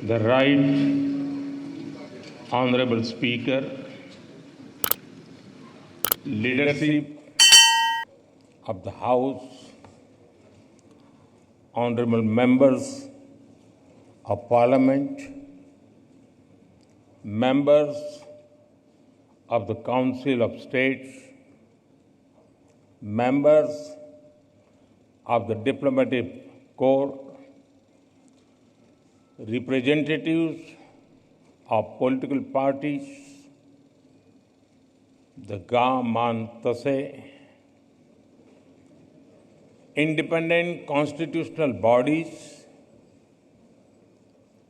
The Right Honorable Speaker, leadership of the House, honorable members of Parliament, members of the Council of States, members of the Diplomatic Corps, representatives of political parties, the Ga-Man-Tase, independent constitutional bodies,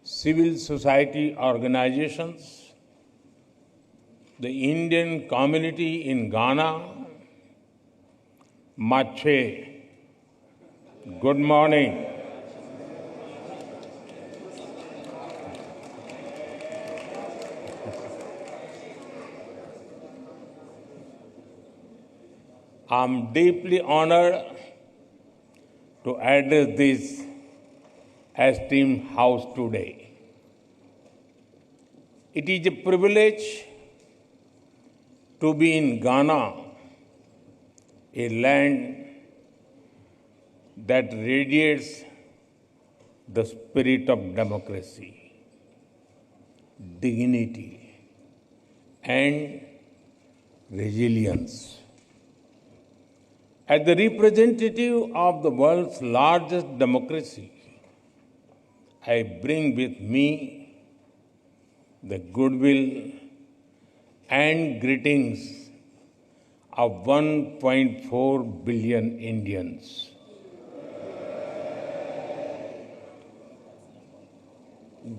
civil society organizations, the Indian community in Ghana, Mache, good morning. I'm deeply honored to address this esteemed House today. It is a privilege to be in Ghana, a land that radiates the spirit of democracy, dignity, and resilience. As the representative of the world's largest democracy, I bring with me the goodwill and greetings of 1.4 billion Indians.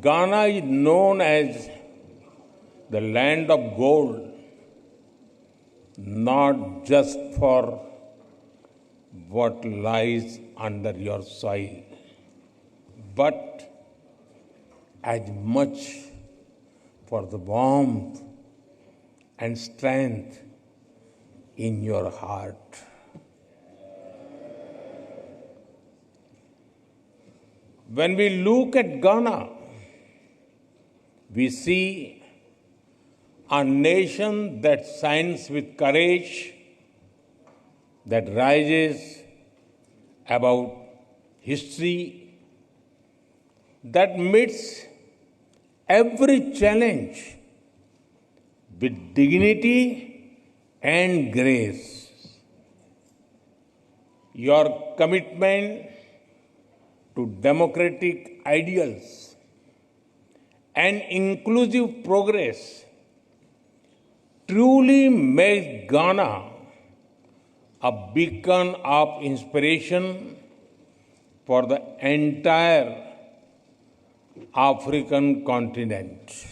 Ghana is known as the land of gold, not just for what lies under your soil, but as much for the warmth and strength in your heart. When we look at Ghana, we see a nation that shines with courage, that rises above history, that meets every challenge with dignity and grace. Your commitment to democratic ideals and inclusive progress truly makes Ghana a beacon of inspiration for the entire African continent.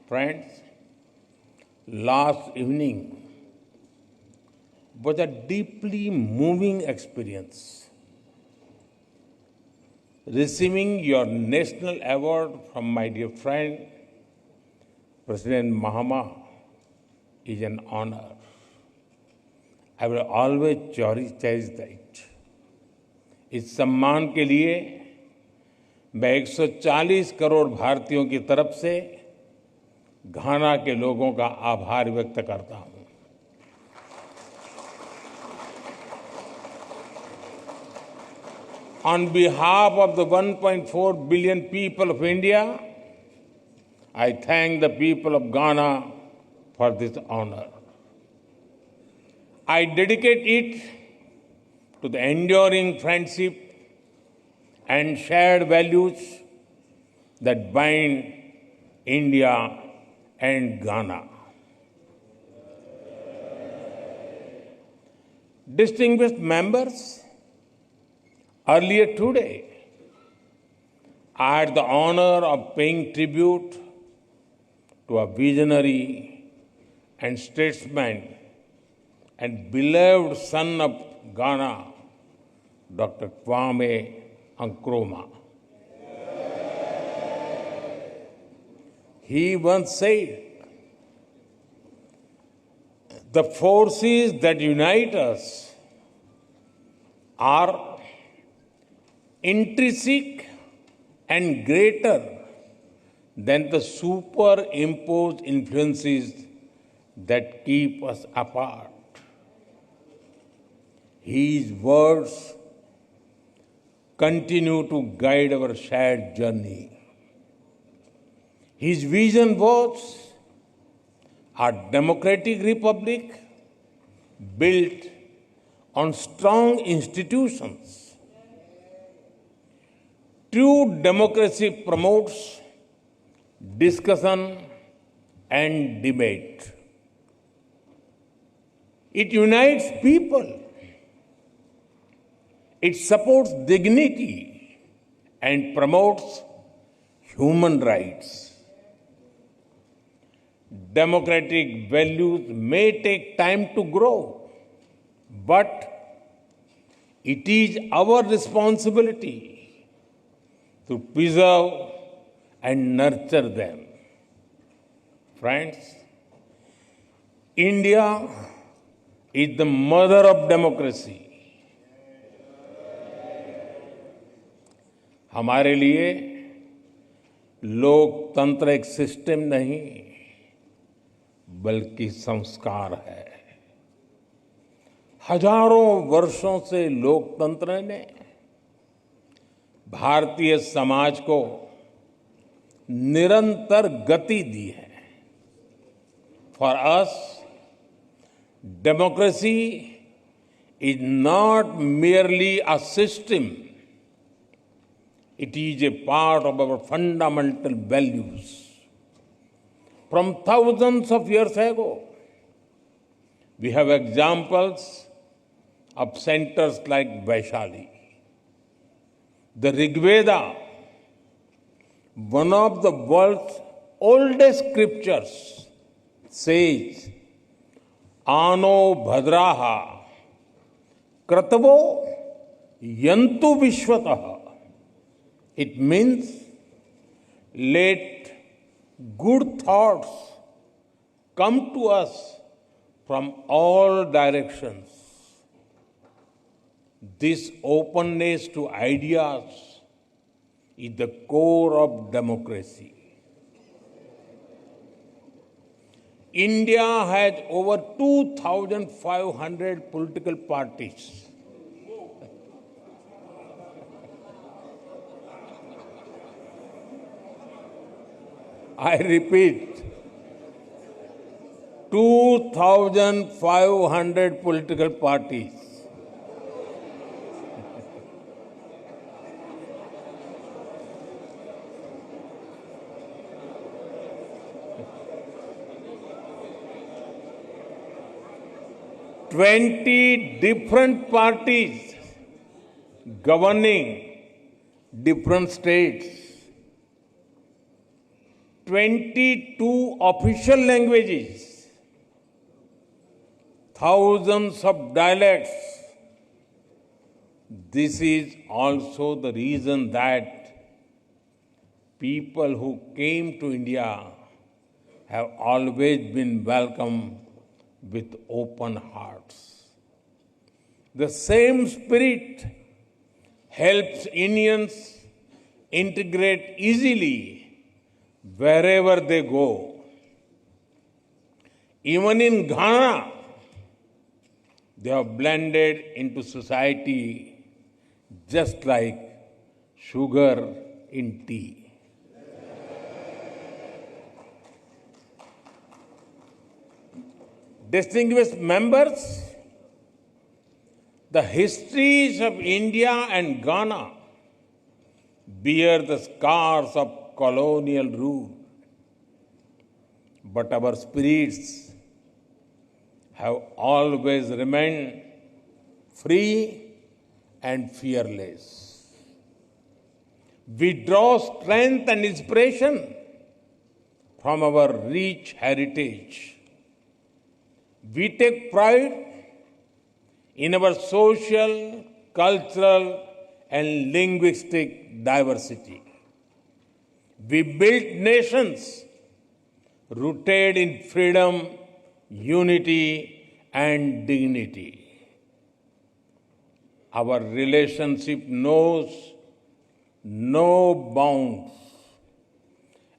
Friends, last evening was a deeply moving experience. Receiving your national award from my dear friend, President Mahama, is an honor. I will always cherish that. इस सम्मान के लिए मैं 140 करोड़ भारतीयों की तरफ से घाना के लोगों का आभार व्यक्त करता हूं। On behalf of the 1.4 billion people of India, I thank the people of Ghana for this honor. I dedicate it to the enduring friendship and shared values that bind India and Ghana. Distinguished members, earlier today, I had the honor of paying tribute to a visionary and statesman and beloved son of Ghana, Dr. Kwame Nkrumah. He once said, "The forces that unite us are intrinsic and greater than the superimposed influences that keep us apart. His words continue to guide our shared journey. His vision was a democratic republic built on strong institutions. True democracy promotes discussion and debate. It unites people. It supports dignity and promotes human rights. Democratic values may take time to grow, but it is our responsibility to preserve and nurture them. Friends, India is the mother of democracy. हमारे लिए लोकतंत्र एक system नहीं बल्कि संस्कार है। हजारों वर्षों से लोकतंत्र ने भारतीय समाज को निरंतर गति दी है। For us democracy is not merely a system. It is a part of our fundamental values. From thousands of years ago, we have examples of centers like Vaishali. The Rig Veda, one of the world's oldest scriptures, says, Ano bhadraha kratavo yantu vishwataha. It means let good thoughts come to us from all directions. This openness to ideas is the core of democracy. India has over 2,500 political parties. I repeat, 2,500 political parties. Twenty different parties governing different states. 22 official languages, thousands of dialects. This is also the reason that people who came to India have always been welcomed with open hearts. The same spirit helps Indians integrate easily wherever they go. Even in Ghana, they have blended into society just like sugar in tea. Distinguished members, the histories of India and Ghana bear the scars of colonial rule, but our spirits have always remained free and fearless. We draw strength and inspiration from our rich heritage. We take pride in our social, cultural, and linguistic diversity. We built nations rooted in freedom, unity, and dignity. Our relationship knows no bounds.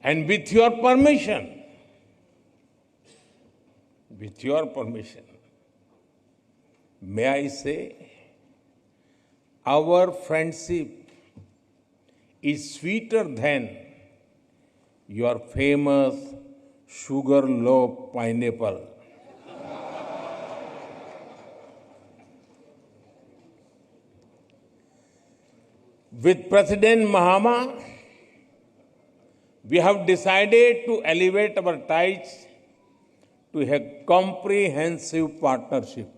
And with your permission, may I say, our friendship is sweeter than your famous sugar loaf pineapple. With President Mahama, we have decided to elevate our ties to a comprehensive partnership.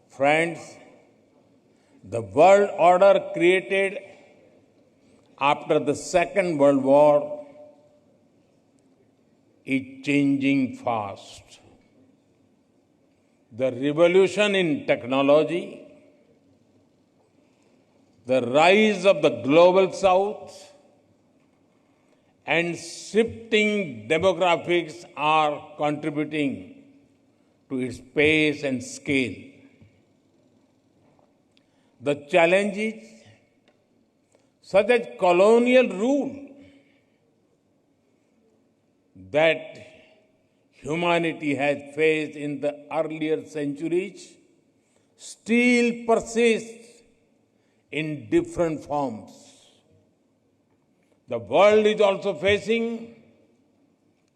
Friends, the world order created after the Second World War is changing fast. The revolution in technology, the rise of the global south, and shifting demographics are contributing to its pace and scale. The challenges, such as colonial rule, that humanity has faced in the earlier centuries, still persist in different forms. The world is also facing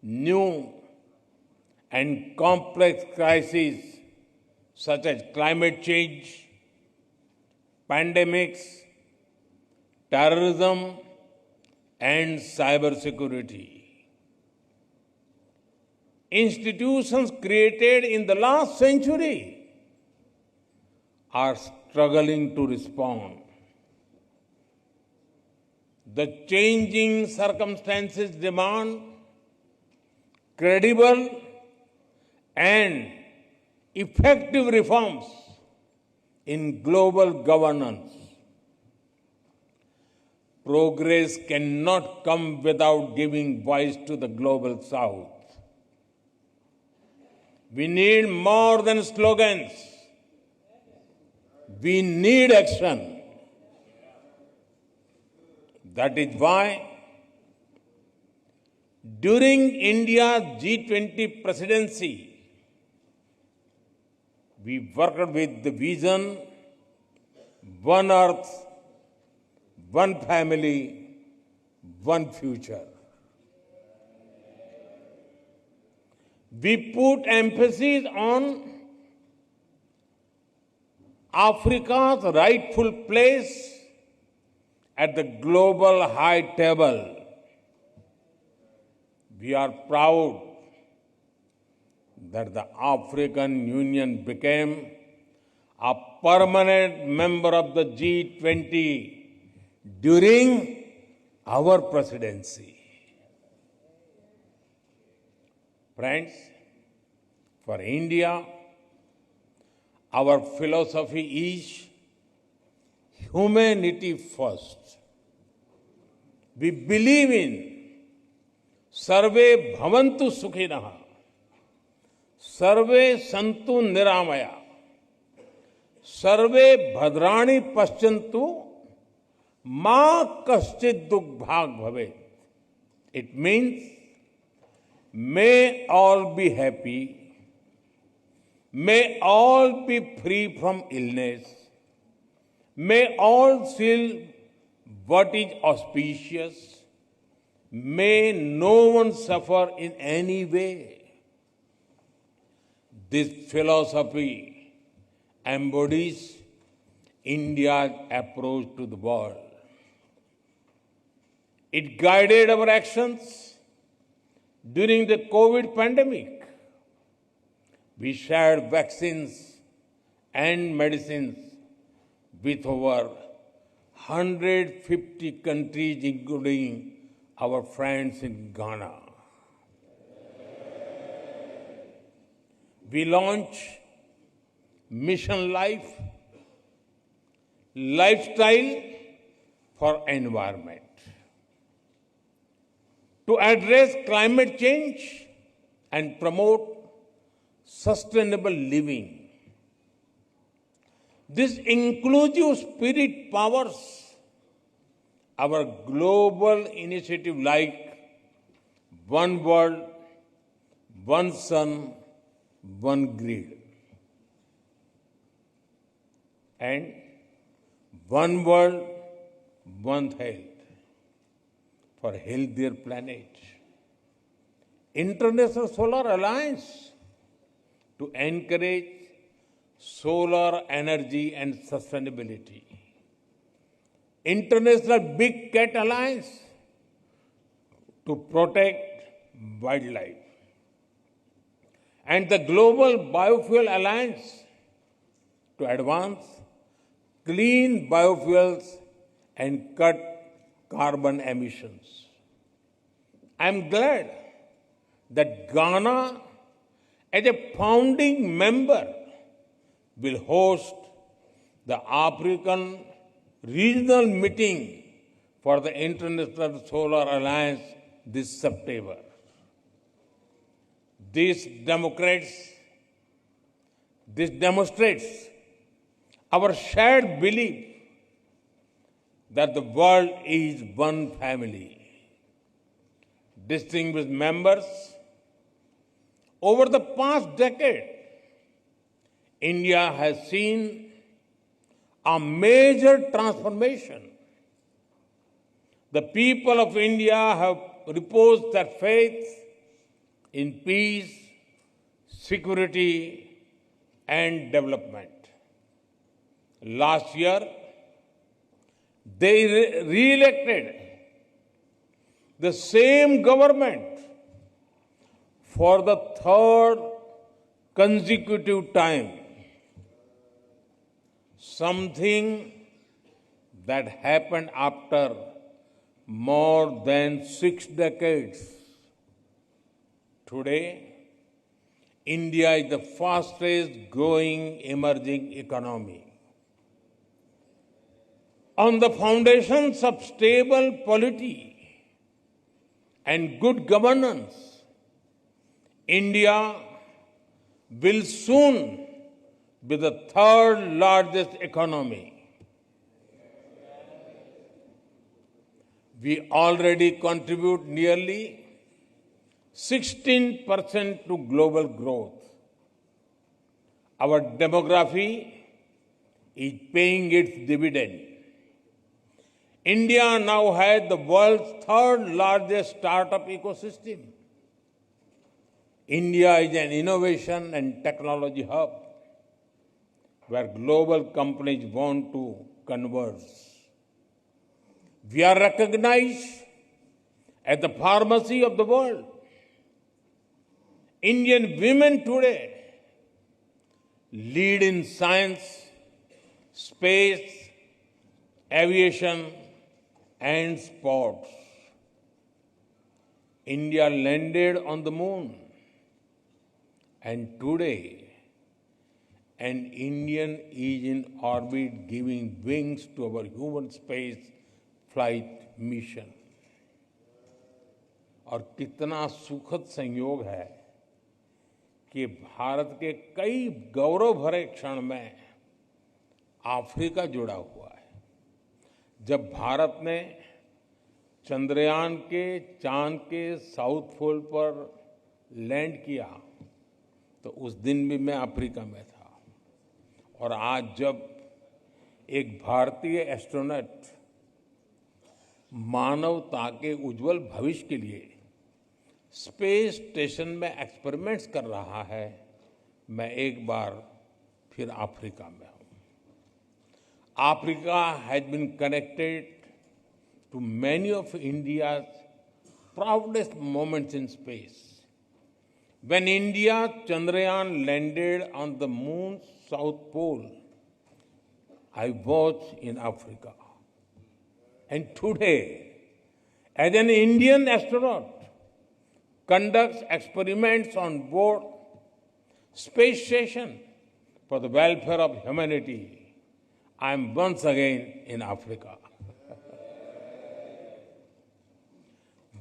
new and complex crises such as climate change, pandemics, terrorism, and cybersecurity. Institutions created in the last century are struggling to respond. The changing circumstances demand credible and effective reforms in global governance. Progress cannot come without giving voice to the global south. We need more than slogans. We need action. That is why, during India's G20 presidency, we worked with the vision, one earth, one family, one future. We put emphasis on Africa's rightful place at the global high table. We are proud that the African Union became a permanent member of the G20 during our presidency. Friends, for India, our philosophy is humanity first. We believe in Sarve Bhavantu Sukhinah, Sarve Santu Niramaya, Sarve Bhadrani Paschantu, Ma Kaschid Dukh Bhag Bhavet. It means, may all be happy, may all be free from illness, may all feel what is auspicious, may no one suffer in any way. This philosophy embodies India's approach to the world. It guided our actions during the COVID pandemic. We shared vaccines and medicines with over 150 countries, including our friends in Ghana. We launched Mission Life, Lifestyle for Environment, to address climate change and promote sustainable living. This inclusive spirit powers our global initiative like One World, One Sun, One Grid, and One World, One Health for a healthier planet. International Solar Alliance to encourage solar energy and sustainability. International Big Cat Alliance to protect wildlife. And the Global Biofuel Alliance to advance clean biofuels and cut carbon emissions. I am glad that Ghana, as a founding member, will host the African regional meeting for the International Solar Alliance this September. This demonstrates our shared belief that the world is one family. Distinguished members, over the past decade, India has seen a major transformation. The people of India have reposed their faith in peace, security, and development. Last year, they re-elected the same government for the third consecutive time. Something that happened after more than 6 decades. Today, India is the fastest growing emerging economy. On the foundations of stable polity and good governance, India will soon be the third largest economy. We already contribute nearly 16% to global growth. Our demography is paying its dividend. India now has the world's third largest startup ecosystem. India is an innovation and technology hub where global companies want to converge. We are recognized as the pharmacy of the world. Indian women today lead in science, space, aviation, and sports. India landed on the moon, and today an Indian is in orbit giving wings to our human space flight mission. और कितना सुखद संयोग है कि भारत के कई गौरव भरे क्षण में अफ्रीका जुड़ा हुआ है। जब भारत ने चंद्रयान के चांद के साउथ पोल पर लैंड किया तो उस दिन भी मैं अफ्रीका में था। और आज जब एक भारतीय एस्ट्रोनॉट मानवता के उज्जवल भविष्य के लिए स्पेस स्टेशन में एक्सपेरिमेंट्स कर रहा है, मैं एक बार फिर अफ्रीका में हूं। Africa has been connected to many of India's proudest moments in space. When India Chandrayaan landed on the moon's south pole, I was in Africa. And today, as an Indian astronaut conducts experiments on board space station for the welfare of humanity, I am once again in Africa.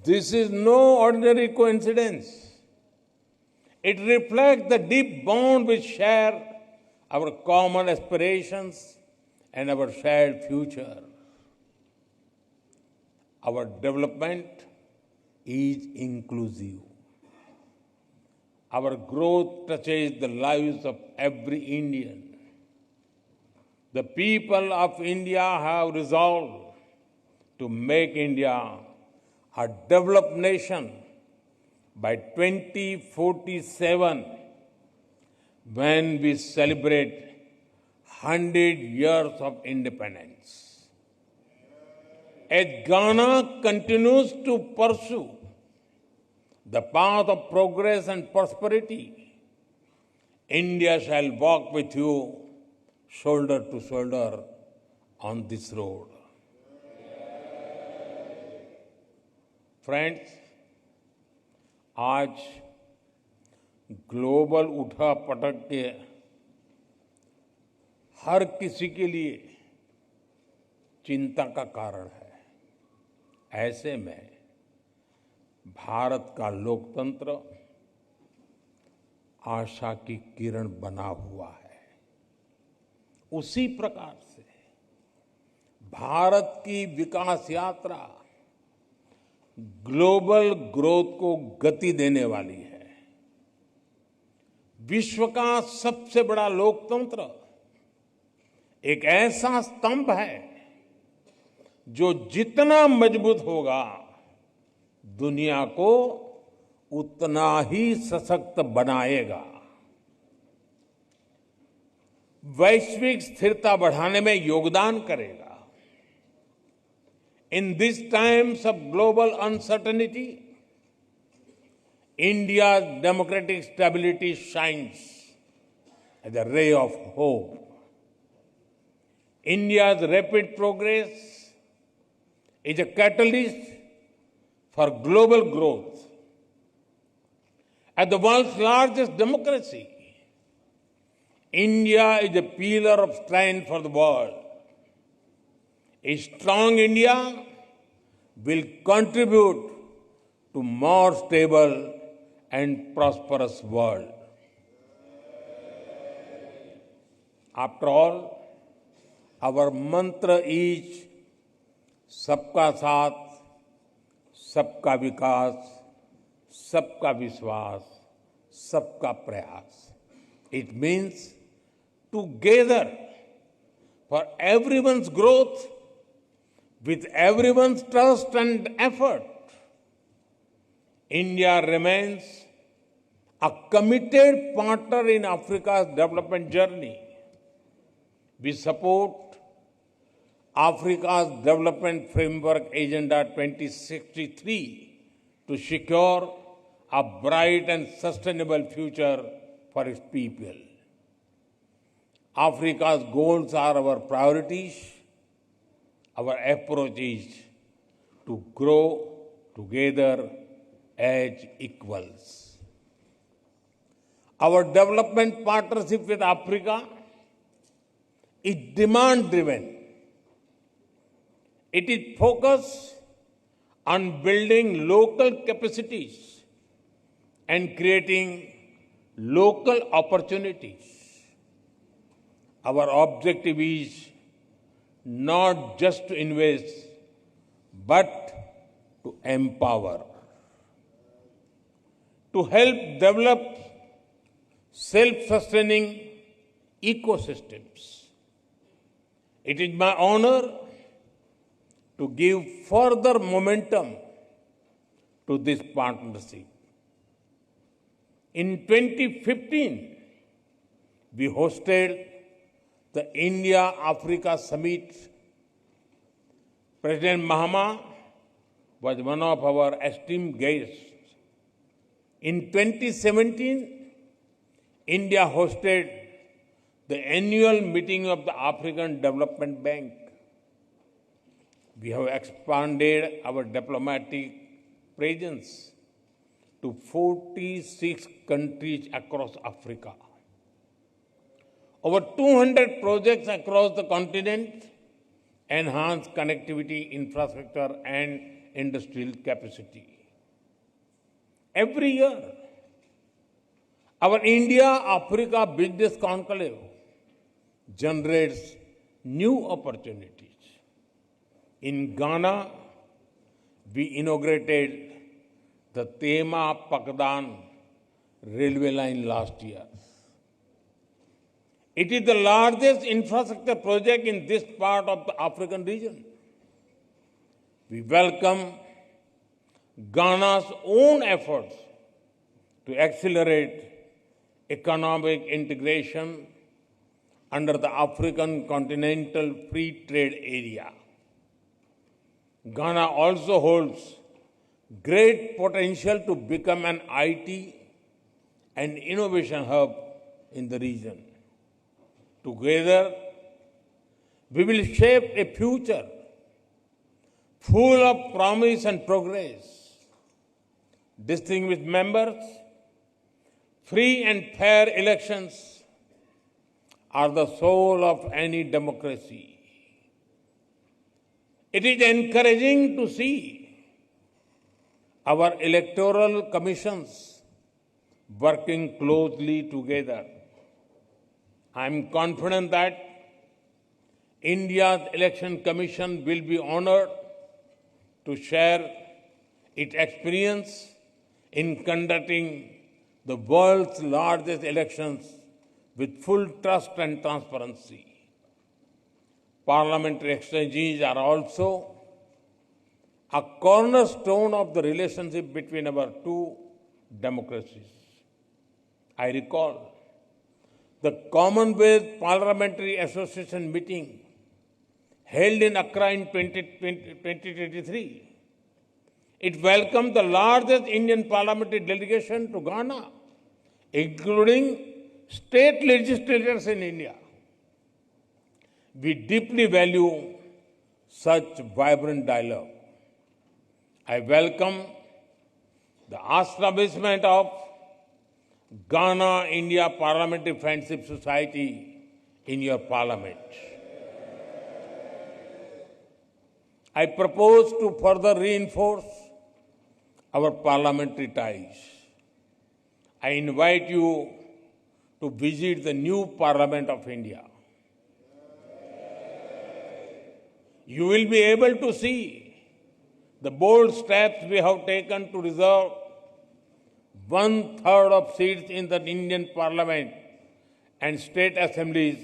This is no ordinary coincidence. It reflects the deep bond we share our common aspirations, and our shared future. Our development is inclusive. Our growth touches the lives of every Indian. The people of India have resolved to make India a developed nation by 2047, when we celebrate 100 years of independence. As Ghana continues to pursue the path of progress and prosperity, India shall walk with you shoulder to shoulder on this road. Friends, आज global उठा पटक के हर किसी के लिए चिंता का कारण है। ऐसे में भारत का लोकतंत्र आशा की किरण बना हुआ है। उसी प्रकार से भारत की विकास यात्रा ग्लोबल ग्रोथ को गति देने वाली है। विश्व का सबसे बड़ा लोकतंत्र एक ऐसा स्तंभ है जो जितना मजबूत होगा, दुनिया को उतना ही सशक्त बनाएगा। वैश्विक स्थिरता बढ़ाने में योगदान करेगा। In these times of global uncertainty, India's democratic stability shines as a ray of hope. India's rapid progress is a catalyst for global growth. As the world's largest democracy, India is a pillar of strength for the world. A strong India will contribute to more stable and prosperous world. After all, our mantra is सबका साथ, सबका विकास, सबका विश्वास, सबका प्रयास. It means together for everyone's growth, with everyone's trust and effort. India remains a committed partner in Africa's development journey. We support Africa's Development Framework Agenda 2063 to secure a bright and sustainable future for its people. Africa's goals are our priorities. Our approach is to grow together as equals. Our development partnership with Africa is demand-driven. It is focused on building local capacities and creating local opportunities. Our objective is not just to invest, but to empower, to help develop self-sustaining ecosystems. It is my honor to give further momentum to this partnership. In 2015, we hosted the India-Africa Summit. President Mahama was one of our esteemed guests. In 2017, India hosted the annual meeting of the African Development Bank. We have expanded our diplomatic presence to 46 countries across Africa. Over 200 projects across the continent enhance connectivity, infrastructure, and industrial capacity. Every year, our India-Africa Business Conclave generates new opportunities. In Ghana, we inaugurated the Tema Pakdan railway line last year. It is the largest infrastructure project in this part of the African region. We welcome Ghana's own efforts to accelerate economic integration under the African Continental Free Trade Area. Ghana also holds great potential to become an IT and innovation hub in the region. Together, we will shape a future full of promise and progress. Distinguished members, free and fair elections are the soul of any democracy. It is encouraging to see our electoral commissions working closely together. I am confident that India's Election Commission will be honored to share its experience in conducting the world's largest elections with full trust and transparency. Parliamentary exchanges are also a cornerstone of the relationship between our two democracies. I recall the Commonwealth Parliamentary Association meeting held in Accra in 2023. It welcomed the largest Indian parliamentary delegation to Ghana, including state legislators in India. We deeply value such vibrant dialogue. I welcome the establishment of Ghana-India Parliamentary Friendship Society in your parliament. I propose to further reinforce our parliamentary ties. I invite you to visit the new Parliament of India. You will be able to see the bold steps we have taken to reserve 1/3 of seats in the Indian Parliament and state assemblies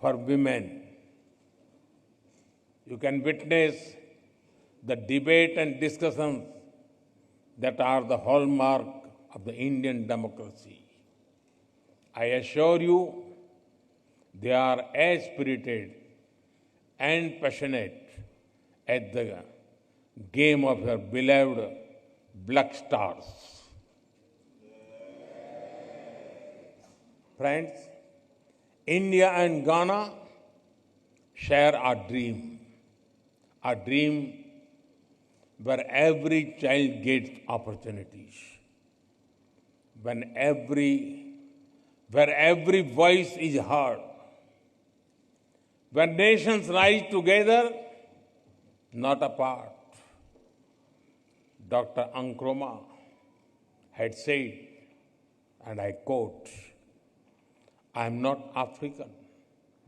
for women. You can witness the debate and discussions that are the hallmark of the Indian democracy. I assure you, they are as spirited and passionate as the game of your beloved Black Stars. Friends, India and Ghana share a dream where every child gets opportunities, where every voice is heard, where nations rise together, not apart. Dr. Nkrumah had said, and I quote, "I am not African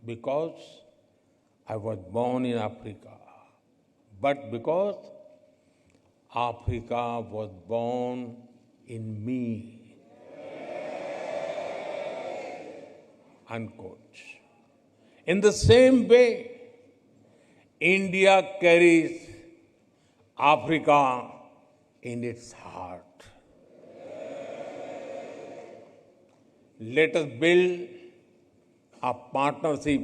because I was born in Africa, but because Africa was born in me." Unquote. In the same way, India carries Africa in its heart. Let us build a partnership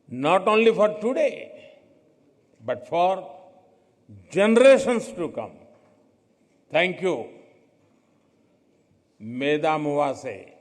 not only for today, but for generations to come. Thank you. Meda Muwase.